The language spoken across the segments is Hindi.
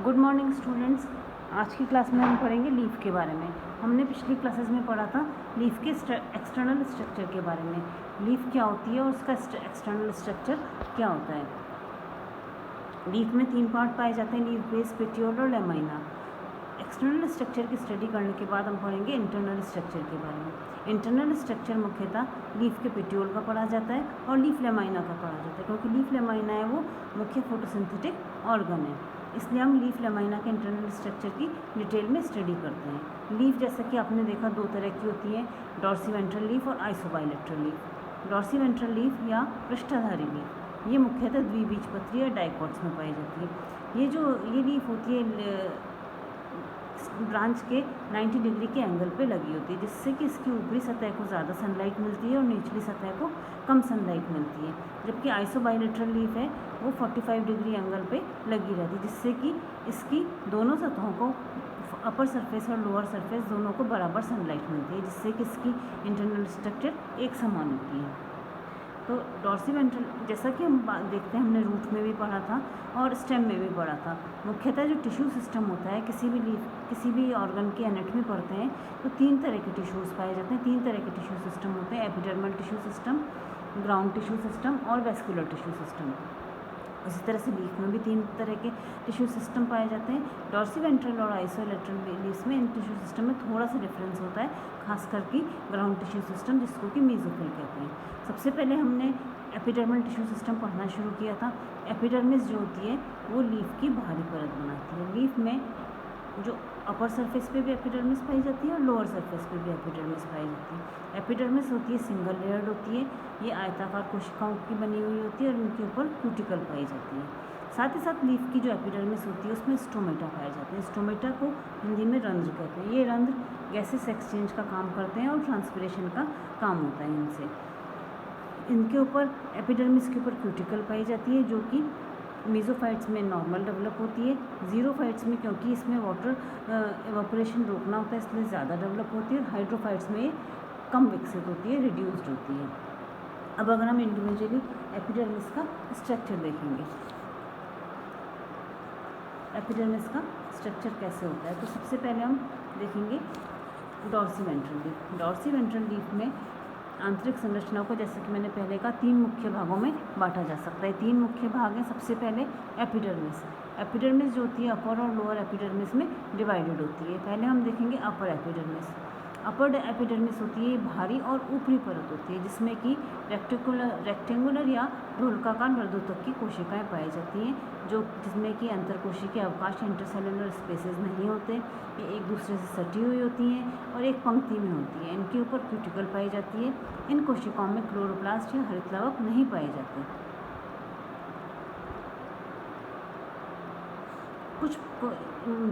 Good morning students. आज की क्लास में हम पढ़ेंगे लीफ के बारे में। हमने पिछली क्लासेस में पढ़ा था लीफ के एक्सटर्नल स्ट्रक्चर के बारे में। लीफ क्या होती है और उसका एक्सटर्नल स्ट्रक्चर क्या होता है। लीफ में 3 पार्ट पाए जाते हैं, लीफ बेस, पेटियोल और लेमाइना। एक्सटर्नल स्ट्रक्चर की स्टडी करने के बाद हम पढ़ेंगे इंटरनल स्ट्रक्चर के बारे में। इंटरनल स्ट्रक्चर मुख्यतः लीफ के पेटियोल का पढ़ा जाता है और लीफ लेमाइना का पढ़ा जाता है, क्योंकि लीफ लेमाइना है वो मुख्य फोटोसिंथेटिक ऑर्गन है, इसलिए हम लीफ लेमाइना के इंटरनल स्ट्रक्चर की डिटेल में स्टडी करते हैं। लीफ जैसा कि आपने देखा 2 तरह की होती है, डॉर्सीवेंट्रल लीफ और आइसोबाइलेटरल लीफ। डॉर्सीवेंट्रल लीफ या पृष्ठधारी लीफ ये मुख्यतः द्विबीजपत्री या डाइकॉट्स में पाई जाती है। ये लीफ होती है ब्रांच के 90 डिग्री के एंगल पे लगी होती है, जिससे कि इसकी ऊपरी सतह को ज़्यादा सनलाइट मिलती है और निचली सतह को कम सनलाइट मिलती है। जबकि आइसोबाइलेटरल लीफ है वो 45 डिग्री एंगल पे लगी रहती है, जिससे कि इसकी दोनों सतहों को, अपर सरफेस और लोअर सरफेस दोनों को बराबर सनलाइट मिलती है, जिससे कि इसकी इंटरनल स्ट्रक्चर एक समान होती है। तो डॉर्सीवेंट्रल जैसा कि हम देखते हैं, हमने रूट में भी पढ़ा था और स्टेम में भी पढ़ा था। मुख्यतः जो टिश्यू सिस्टम होता है, किसी भी ऑर्गन की एनाटॉमी पढ़ते हैं तो 3 तरह के टिश्यूज़ पाए जाते हैं। 3 तरह के टिश्यू सिस्टम होते हैं, epidermal tissue system, ground tissue system और वेस्कुलर टिश्यू सिस्टम। इसी तरह से लीफ में भी 3 तरह के टिश्यू सिस्टम पाए जाते हैं। डॉर्सीवेंट्रल और आइसोलेटरल लीफ में इन टिश्यू सिस्टम में थोड़ा सा डिफरेंस होता है, खासकर कि ग्राउंड टिश्यू सिस्टम, जिसको कि मेसोफिल कहते हैं। सबसे पहले हमने एपिडर्मल टिश्यू सिस्टम पढ़ना शुरू किया था। एपिडर्मिस जो होती है वो लीफ की बाहरी परत बनाती है। लीफ में जो अपर सरफेस पे भी एपिडर्मिस पाई जाती है और लोअर सरफेस पे भी एपिडर्मिस पाई जाती है। एपिडर्मिस होती है सिंगल लेयर्ड होती है, ये आयताकार कोशिकाओं की बनी हुई होती है और उनके ऊपर क्यूटिकल पाई जाती है। साथ ही साथ लीफ की जो एपिडर्मिस होती है उसमें स्टोमेटा पाए जाते हैं। स्टोमेटा को हिंदी में रंध्र कहते हैं। ये रंध्र गैसेस एक्सचेंज का काम करते हैं और ट्रांसपिरेशन का काम होता है इनसे। इनके ऊपर एपिडर्मिस के ऊपर क्यूटिकल पाई जाती है, जो कि मेसोफाइट्स में नॉर्मल डेवलप होती है। जीरोफाइट्स में, क्योंकि इसमें वाटर एवापोरेशन रोकना होता है, इसलिए ज़्यादा डेवलप होती है। और हाइड्रोफाइट्स में कम विकसित होती है, रिड्यूस्ड होती है। अब अगर हम इंडिविजुअली एपिडर्मिस का स्ट्रक्चर देखेंगे, एपिडर्मिस का स्ट्रक्चर कैसे होता है, तो सबसे पहले हम देखेंगे डॉर्सीवेंट्रल लीफ। डॉर्सीवेंट्रल लीफ में आंतरिक संरचना को, जैसे कि मैंने पहले कहा, 3 मुख्य भागों में बांटा जा सकता है। 3 मुख्य भाग हैं। सबसे पहले एपिडर्मिस। एपिडर्मिस जो होती है अपर और लोअर एपिडर्मिस में डिवाइडेड होती है। पहले हम देखेंगे अपर एपिडर्मिस। अपर एपिडर्मिस होती है भारी और ऊपरी परत होती है, जिसमें कि रेक्टेंगुलर या ढोलकाकार मर्दोतक की कोशिकाएं पाई जाती हैं, जिसमें कि अंतरकोशिकीय अवकाश, इंटरसेलुलर स्पेसेस नहीं होते। ये एक दूसरे से सटी हुई होती हैं और एक पंक्ति में होती है। इनके ऊपर क्यूटिकल पाई जाती है। इन कोशिकाओं में क्लोरोप्लास्ट या हरितलवक नहीं पाए जाते। कुछ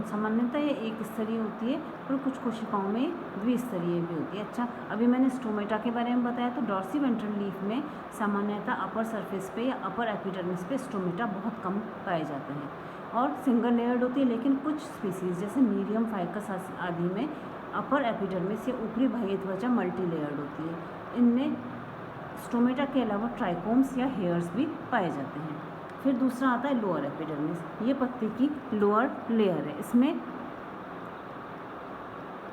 सामान्यतः ये एक स्तरीय होती है और कुछ कोशिकाओं में द्विस्तरीय भी होती है। अच्छा, अभी मैंने स्टोमेटा के बारे में बताया, तो डॉर्सीवेंट्रल लीफ में सामान्यतः अपर सरफेस पे या अपर एपिडर्मिस पे स्टोमेटा बहुत कम पाए जाते हैं और सिंगल लेयर्ड होती है। लेकिन कुछ स्पीसीज जैसे मीडियम फाइकस आदि में अपर एपिडर्मिस या ऊपरी बाह्य त्वचा मल्टी लेयर्ड होती है। इनमें स्टोमेटा के अलावा ट्राइकोम्स या हेयर्स भी पाए जाते हैं। फिर दूसरा आता है लोअर एपिडर्मिस। ये पत्ती की लोअर लेयर है। इसमें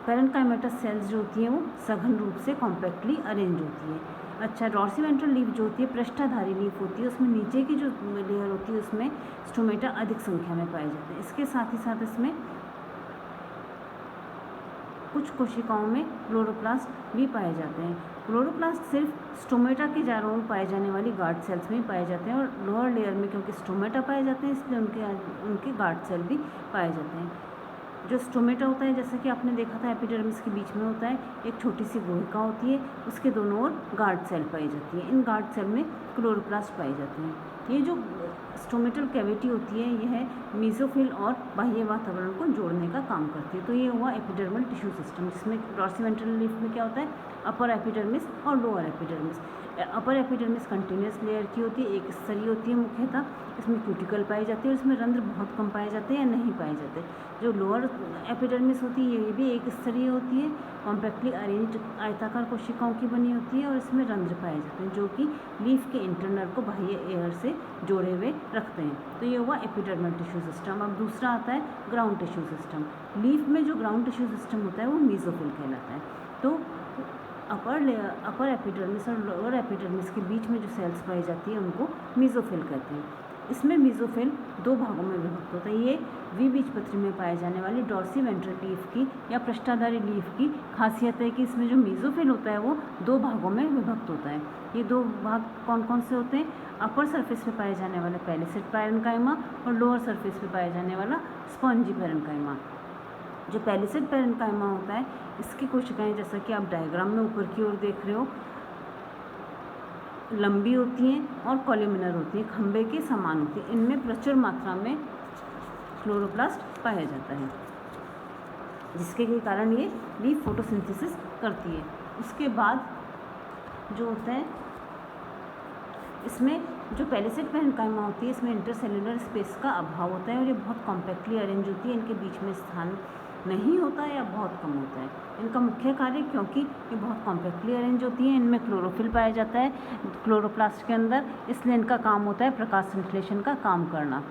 पैरेन्काइमेटस सेल्स जो होती हैं वो सघन रूप से कॉम्पैक्टली अरेंज होती है। अच्छा, डॉर्सीवेंट्रल लीफ जो होती है पृष्ठधारी लीफ होती है, उसमें नीचे की जो लेयर होती है उसमें स्टोमेटा अधिक संख्या में पाए जाते हैं। इसके साथ ही साथ इसमें कुछ कोशिकाओं में क्लोरोप्लास्ट भी पाए जाते हैं। क्लोरोप्लास्ट सिर्फ स्टोमेटा के चारों ओर पाए जाने वाली गार्ड सेल्स में ही पाए जाते हैं और लोअर लेयर में क्योंकि स्टोमेटा पाए जाते हैं इसलिए उनके गार्ड सेल भी पाए जाते हैं। जो स्टोमेटा होता है, जैसे कि आपने देखा था एपिडर्मिस के बीच में होता है एक छोटी सी गुहिका होती है, उसके दोनों ओर गार्ड सेल पाई जाती है। इन गार्ड सेल में क्लोरोप्लास्ट पाए जाते हैं। ये जो स्टोमेटल कैविटी होती है यह मेसोफिल और बाह्य वातावरण को जोड़ने का काम करती है। तो ये हुआ एपिडर्मल टिश्यू सिस्टम, जिसमें डॉर्सीवेंट्रल लीफ में क्या होता है अपर एपिडर्मिस और lower epidermis. Upper epidermis continuous layer की होती है, एक स्तरीय होती है मुख्यतः, इसमें क्यूटिकल पाई जाती है और इसमें रंध्र बहुत कम पाए जाते हैं या नहीं पाए जाते। जो लोअर एपिडर्मिस होती है ये भी एक स्तरीय होती है, कॉम्पैक्टली अरेंज आयताकार कोशिकाओं की बनी होती है और इसमें रंध्र पाए जाते हैं जो कि लीफ के इंटरनल को बाह्य एयर से जोड़े हुए रखते हैं। तो ये हुआ एपिडर्मल टिश्यू सिस्टम। अब दूसरा आता है ग्राउंड टिश्यू सिस्टम। लीफ में जो ग्राउंड टिश्यू सिस्टम होता है वो मीजोफिल कहलाता है। तो अपर एपिडर्मिस और लोअर एपिडर्मिस के बीच में जो सेल्स पाई जाती है उनको मीजोफिल कहते हैं। इसमें मीजोफिल दो भागों में विभक्त होता है। ये द्विबीजपत्री में पाए जाने वाली डॉर्सी वेंट्रल लीफ की या पृष्ठाधारी लीफ की खासियत है कि इसमें जो मीजोफिल होता है वो दो भागों में विभक्त होता है। ये दो भाग कौन कौन से होते हैं? अपर सरफेस पे पाए जाने वाला पैलिसेड पैरेन्काइमा और लोअर सरफेस पे पाए जाने वाला स्पॉन्जी पैरेन्काइमा। जो पैलिसेड पैरेन्काइमा होता है इसकी कोशिकाएं जैसा कि आप डायग्राम में ऊपर की ओर देख रहे हो लंबी होती हैं और कॉलमिनर होती हैं, खंबे के समान होती हैं। इनमें प्रचुर मात्रा में क्लोरोप्लास्ट पाया जाता है जिसके कारण ये लीफ फोटोसिंथेसिस करती है। उसके बाद जो होता है इसमें जो पैलिसेड पैरेन्काइमा होती है इसमें इंटरसेल्युलर स्पेस का अभाव होता है और ये बहुत कॉम्पैक्टली अरेंज होती है। इनके बीच में स्थान नहीं होता है या बहुत कम होता है। इनका मुख्य कार्य क्योंकि ये बहुत कॉम्पैक्टली अरेंज होती है, इनमें क्लोरोफिल पाया जाता है क्लोरोप्लास्ट के अंदर, इसलिए इनका काम होता है प्रकाश संश्लेषण का काम करना।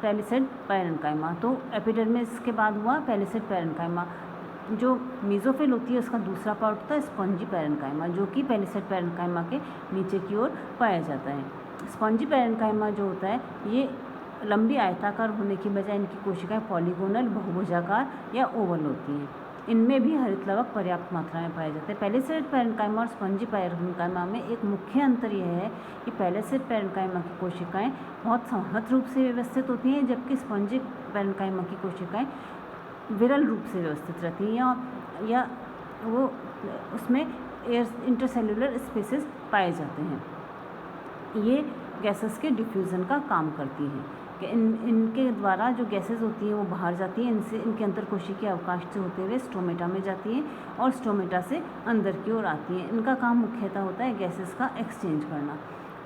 Palisade parenchyma. तो एपिडर्मिस के बाद हुआ पैलिसेड पैरेन्काइमा। जो मीजोफिल होती है उसका दूसरा पार्ट होता है स्पॉन्जी पैरेन्काइमा जो कि पैलिसेड पैरेन्काइमा के नीचे की ओर पाया जाता है। स्पॉन्जी पैरेन्काइमा जो होता है ये लंबी आयताकार होने की बजाय इनकी कोशिकाएं पॉलीगोनल बहुभुजाकार या ओवल होती हैं। इनमें भी हरित लवक पर्याप्त मात्रा में पाए जाते हैं। पैलिसेड पैरेन्काइमा और स्पॉन्जी पैरेन्काइमा में एक मुख्य अंतर यह है कि पैलिसेड पैरेन्काइमा की कोशिकाएं बहुत संहत रूप से व्यवस्थित होती हैं जबकि स्पॉन्जी पैरेन्काइमा की कोशिकाएं विरल रूप से व्यवस्थित रहती हैं या वो उसमें इंटरसेल्युलर स्पेसेस पाए जाते हैं। ये गैसेस के डिफ्यूज़न का काम करती हैं कि इनके द्वारा जो गैसेस होती हैं वो बाहर जाती हैं, इनसे इनके अंतर कोशिकीय अवकाश से होते हुए स्टोमेटा में जाती हैं और स्टोमेटा से अंदर की ओर आती हैं। इनका काम मुख्यतः होता है गैसेस का एक्सचेंज करना।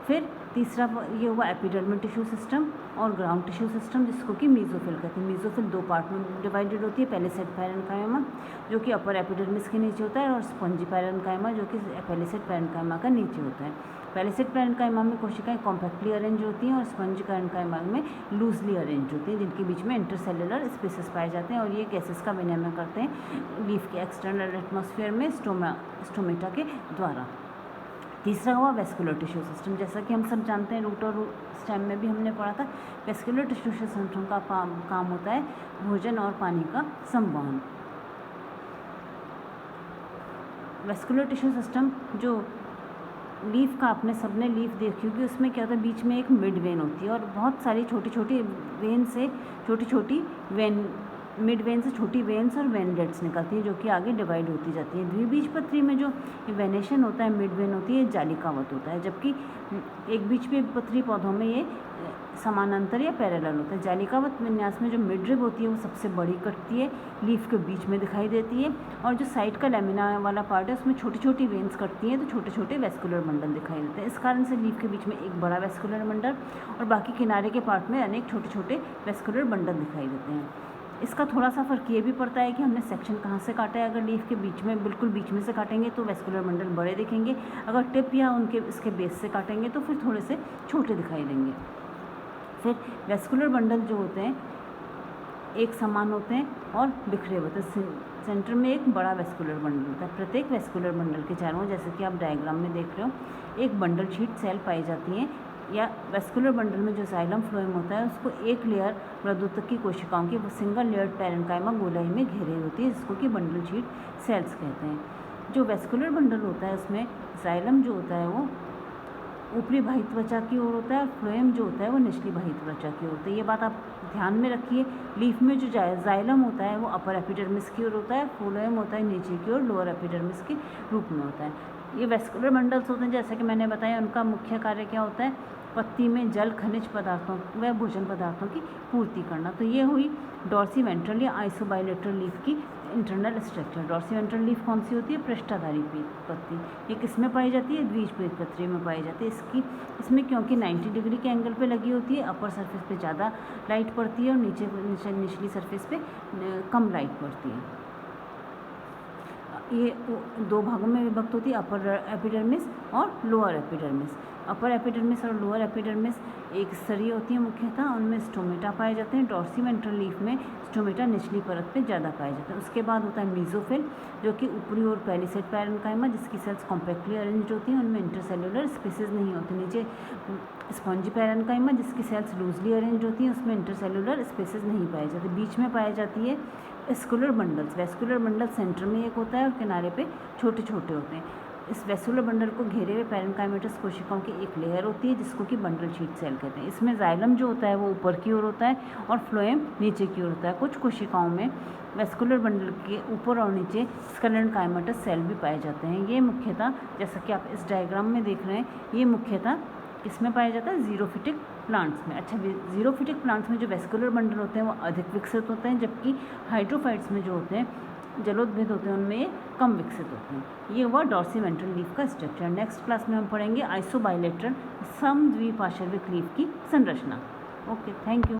फिर तीसरा ये हुआ एपिडर्मल टिश्यू सिस्टम और ग्राउंड टिश्यू सिस्टम जिसको कि मीजोफिल कहते हैं। मीजोफिल दो पार्ट में डिवाइडेड होती है, पैलिसेड पैरेन्काइमा जो कि अपर एपिडर्मिस के नीचे होता है और स्पॉन्जी पैरेन्काइमा जो कि पैलिसेड पैरेन्काइमा का नीचे होता है। पैलिसेड पैरेन्काइमा में कोशिकाएं कॉम्पैक्टली अरेंज होती हैं और स्पॉन्जी पैरेन्काइमा में लूजली अरेंज होती हैं जिनके बीच में इंटरसेल्युलर स्पेसेस पाए जाते हैं और ये गैसेस का विनिमय करते हैं लीफ के एक्सटर्नल एटमॉस्फेयर में स्टोमेटा के द्वारा। तीसरा हुआ वेस्कुलर टिश्यू सिस्टम। जैसा कि हम सब जानते हैं रूट और स्टेम में भी हमने पढ़ा था, वेस्कुलर टिश्यू सिस्टम का काम होता है भोजन और पानी का संवहन। वेस्कुलर टिश्यू सिस्टम जो लीफ का आपने सबने लीफ देखी होगी उसमें क्या होता है बीच में एक मिड वेन होती है और बहुत सारी छोटी छोटी वेन से मिड वेन से छोटी वेन्स और वेनलेट्स निकलती हैं जो कि आगे डिवाइड होती जाती हैं। द्विबीजपत्री में जो वेनेशन होता है मिड वेन होती है जालिकावत होता है जबकि एक बीजपत्री पौधों में ये समानांतर या पैरेलल होता है। जालिकावत विन्यास में जो मिडरिब होती है वो सबसे बड़ी कटती है, लीफ के बीच में दिखाई देती है और जो साइड का लेमिना वाला पार्ट है उसमें छोटी छोटी वेन्स कटती हैं तो छोटे छोटे वेस्कुलर बंडल दिखाई देते हैं। इस कारण से लीफ के बीच में एक बड़ा वेस्कुलर बंडल और बाकी किनारे के पार्ट में अनेक छोटे छोटे वेस्कुलर बंडल दिखाई देते हैं। इसका थोड़ा सा फ़र्क ये भी पड़ता है कि हमने सेक्शन कहाँ से काटा है। अगर लीफ के बीच में बिल्कुल बीच में से काटेंगे तो वेस्कुलर बंडल बड़े दिखेंगे, अगर टिप या इसके बेस से काटेंगे तो फिर थोड़े से छोटे दिखाई देंगे। फिर वेस्कुलर बंडल जो होते हैं एक समान होते हैं और बिखरे होते हैं। सेंटर में एक बड़ा वेस्कुलर बंडल होता है। प्रत्येक वेस्कुलर बंडल के चारों जैसे कि आप डायग्राम में देख रहे हो एक बंडल शीट सेल पाई जाती हैं या वेस्कुलर बंडल में जो जाइलम फ्लोएम होता है उसको एक लेयर मृदुतक की कोशिकाओं की सिंगल लेयर पैरेन्काइमा गोलाई में घेरे होती है जिसको कि बंडल शीट सेल्स कहते हैं। जो वेस्कुलर बंडल होता है उसमें जाइलम जो होता है वो ऊपरी बाह्य त्वचा की ओर होता है और फ्लोएम जो होता है वो निचली बाह्य त्वचा की ओर होता है। ये बात आप ध्यान में रखिए। लीफ में जो जाइलम होता है वो अपर एपिडर्मिस की ओर होता है, फ्लोएम होता है नीचे की ओर लोअर एपिडर्मिस के रूप में होता है। ये वेस्कुलर बंडल्स होते हैं जैसे कि मैंने बताया उनका मुख्य कार्य क्या होता है पत्ती में जल खनिज पदार्थों व भोजन पदार्थों की पूर्ति करना। तो ये हुई डॉर्सी वेंट्रल या आइसोबाइलेटरल लीफ की इंटरनल स्ट्रक्चर। डॉर्सीवेंट्रल लीफ कौन सी होती है? पृष्ठाधारी पत्ती। ये किस में पाई जाती है? द्विबीजपत्री में पाई जाती है। इसमें क्योंकि 90 डिग्री के एंगल पे लगी होती है, अपर सरफेस पे ज़्यादा लाइट पड़ती है और निचली सरफेस पे कम लाइट पड़ती है। ये दो भागों में विभक्त होती है, अपर एपिडर्मिस और लोअर एपिडर्मिस। अपर एपिडर्मिस और लोअर एपिडर्मिस एक स्तरीय होती है मुख्यतः, उनमें स्टोमेटा पाए जाते हैं। डॉर्सीवेंट्रल लीफ में स्टोमेटा निचली परत पे ज़्यादा पाए जाते हैं। उसके बाद होता है मीजोफिल, जो कि ऊपरी ओर पैलिसेड पैरेन्काइमा, जिसकी सेल्स कॉम्पैक्टली अरेंज्ड होती हैं, उनमें इंटरसेल्युलर स्पेसेस नहीं होते। नीचे स्पॉन्जी पैरेन्काइमा, जिसकी सेल्स लूजली अरेंज्ड होती हैं, उसमें इंटरसेल्युलर स्पेसेस नहीं पाए जाते। बीच में पाई जाती है vascular bundles. Vascular bundle centre में एक होता है और किनारे पे छोटे छोटे होते हैं। इस वेस्कुलर बंडल को घेरे हुए पैरेन्काइमेटस कोशिकाओं की एक लेयर होती है, जिसको कि बंडल शीट सेल कहते हैं। इसमें जाइलम जो होता है वो ऊपर की ओर होता है और फ्लोएम नीचे की ओर होता है। कुछ कोशिकाओं में वेस्कुलर बंडल के ऊपर और नीचे स्क्लेरेन्काइमेटस सेल भी पाए जाते हैं। ये मुख्यतः, जैसा कि आप इस डायग्राम में देख रहे हैं, ये मुख्यतः किसमें पाया जाता है? जीरोफिटिक प्लांट्स में। अच्छा, जीरोफिटिक प्लांट्स में जो वेस्कुलर बंडल होते हैं वो अधिक विकसित होते हैं, जबकि हाइड्रोफाइट्स में जो होते हैं, जलोद्भिद होते हैं, उनमें ये कम विकसित होते हैं। ये हुआ डॉर्सीवेंट्रल लीफ का स्ट्रक्चर। नेक्स्ट क्लास में हम पढ़ेंगे आइसोबाइलेटरल समद्विपार्श्विक लीफ की संरचना। Okay, thank you.